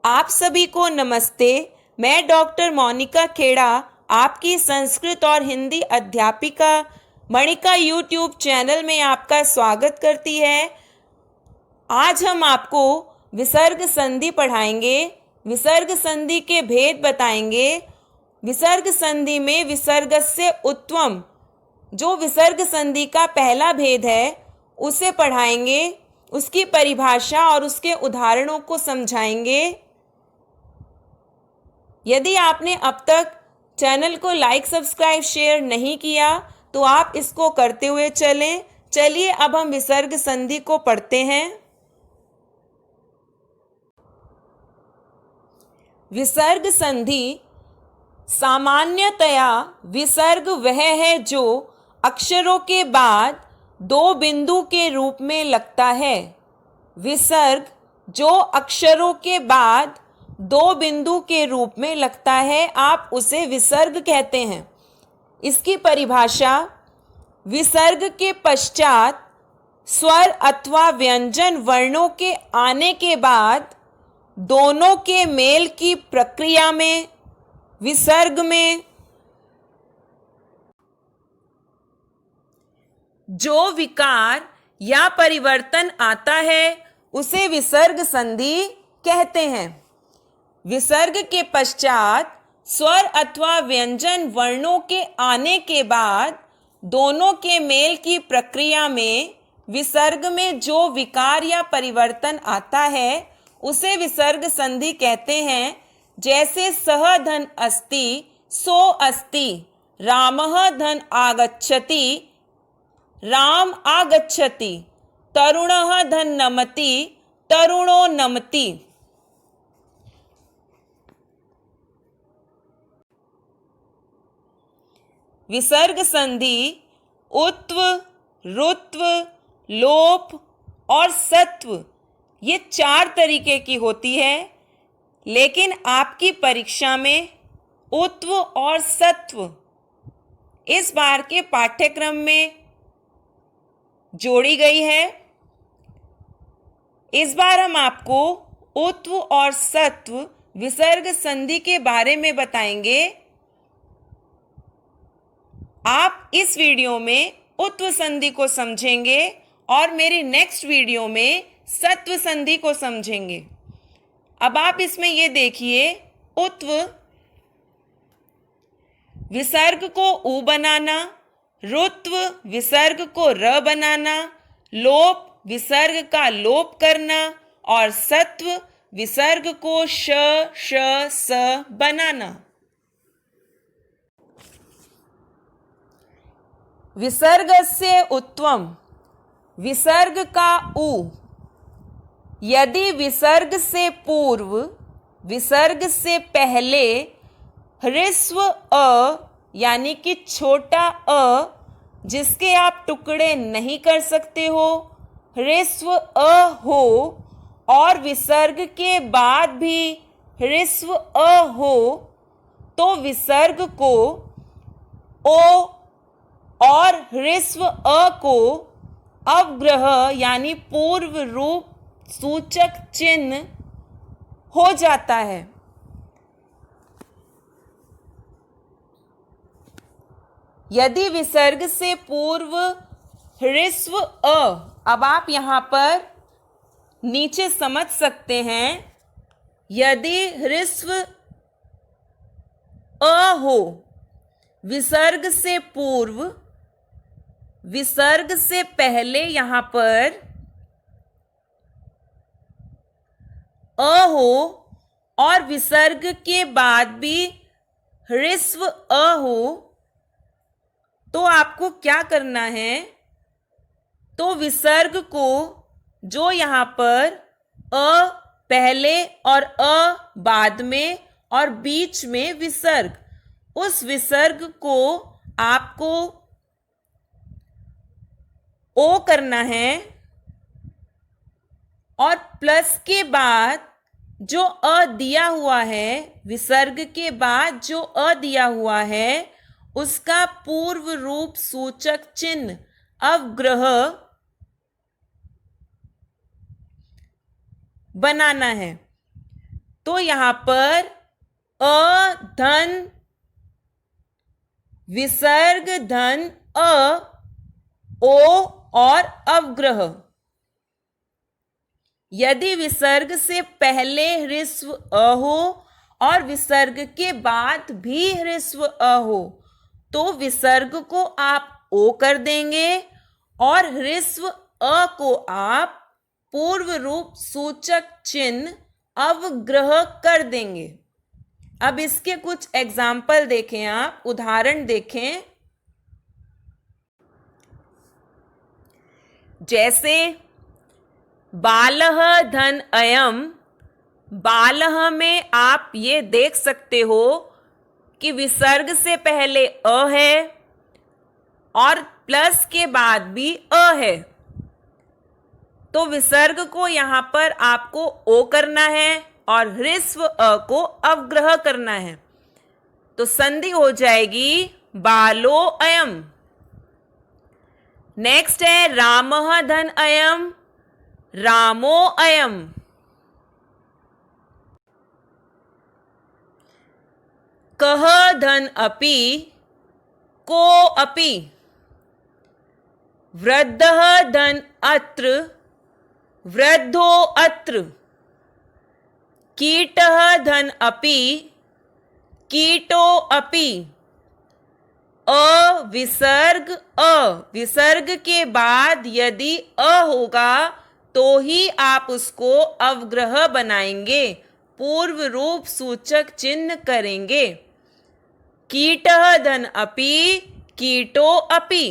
आप सभी को नमस्ते। मैं डॉक्टर मोनिका खेड़ा, आपकी संस्कृत और हिंदी अध्यापिका मणिका यूट्यूब चैनल में आपका स्वागत करती है। आज हम आपको विसर्ग संधि पढ़ाएंगे, विसर्ग संधि के भेद बताएंगे। विसर्ग संधि में विसर्गस्य उत्वम, जो विसर्ग संधि का पहला भेद है, उसे पढ़ाएंगे, उसकी परिभाषा और उसके उदाहरणों को समझाएंगे। यदि आपने अब तक चैनल को लाइक, सब्सक्राइब, शेयर नहीं किया तो आप इसको करते हुए चलें। चलिए अब हम विसर्ग संधि को पढ़ते हैं। विसर्ग संधि सामान्यतया विसर्ग वह है जो अक्षरों के बाद दो बिंदु के रूप में लगता है। विसर्ग जो अक्षरों के बाद दो बिंदु के रूप में लगता है, आप उसे विसर्ग कहते हैं। इसकी परिभाषा: विसर्ग के पश्चात स्वर अथवा व्यंजन वर्णों के आने के बाद दोनों के मेल की प्रक्रिया में विसर्ग में जो विकार या परिवर्तन आता है उसे विसर्ग संधि कहते हैं। विसर्ग के पश्चात स्वर अथवा व्यंजन वर्णों के आने के बाद दोनों के मेल की प्रक्रिया में विसर्ग में जो विकार या परिवर्तन आता है उसे विसर्ग संधि कहते हैं। जैसे सह धन अस्ति सो अस्ति, रामः धन आगच्छति राम आगच्छति, तरुणः धन नमति तरुणो नमति। विसर्ग संधि उत्व, रुत्व, लोप और सत्व, ये 4 तरीके की होती है, लेकिन आपकी परीक्षा में उत्व और सत्व इस बार के पाठ्यक्रम में जोड़ी गई है। इस बार हम आपको उत्व और सत्व विसर्ग संधि के बारे में बताएंगे। आप इस वीडियो में उत्व संधि को समझेंगे और मेरी नेक्स्ट वीडियो में सत्व संधि को समझेंगे। अब आप इसमें ये देखिए, उत्व विसर्ग को उ बनाना, रुत्व विसर्ग को र बनाना, लोप विसर्ग का लोप करना और सत्व विसर्ग को श, श, स बनाना। विसर्गस्य उत्वम, विसर्ग का उ यदि विसर्ग से पूर्व, विसर्ग से पहले ह्रस्व अ यानी कि छोटा अ, जिसके आप टुकड़े नहीं कर सकते हो, ह्रस्व अ हो और विसर्ग के बाद भी ह्रस्व अ हो, तो विसर्ग को ओ और ह्रस्व अ को अवग्रह यानी पूर्व रूप सूचक चिन्ह हो जाता है। यदि विसर्ग से पूर्व ह्रस्व अ, अब आप यहाँ पर नीचे समझ सकते हैं, यदि ह्रस्व अ हो विसर्ग से पूर्व, विसर्ग से पहले यहाँ पर अ हो और विसर्ग के बाद भी ह्रस्व अ हो, तो आपको क्या करना है? तो विसर्ग को जो यहाँ पर अ पहले और अ बाद में और बीच में विसर्ग, उस विसर्ग को आपको ओ करना है और प्लस के बाद जो अ दिया हुआ है, विसर्ग के बाद जो अ दिया हुआ है, उसका पूर्व रूप सूचक चिन्ह अवग्रह बनाना है। तो यहां पर अ धन विसर्ग धन अ, ओ और अवग्रह। यदि विसर्ग से पहले ह्रस्व अ हो और विसर्ग के बाद भी ह्रस्व अ हो तो विसर्ग को आप ओ कर देंगे और ह्रस्व अ को आप पूर्व रूप सूचक चिन्ह अवग्रह कर देंगे। अब इसके कुछ एग्जाम्पल देखें, आप उदाहरण देखें। जैसे बालः धन अयम, बालः में आप ये देख सकते हो कि विसर्ग से पहले अ है और प्लस के बाद भी अ है, तो विसर्ग को यहां पर आपको ओ करना है और ह्रस्व अ को अवग्रह करना है, तो संधि हो जाएगी बालो अयम। नेक्स्ट है रामः धन अयम, रामो अयम। कः धन अपि, को अपि। वृद्धः धन अत्र, वृद्धो अत्र। कीटः धन अपि, कीटो अपि। अविसर्ग अ, विसर्ग के बाद यदि अ होगा तो ही आप उसको अवग्रह बनाएंगे, पूर्व रूप सूचक चिन्ह करेंगे। कीटः धन अपि, कीटो अपि।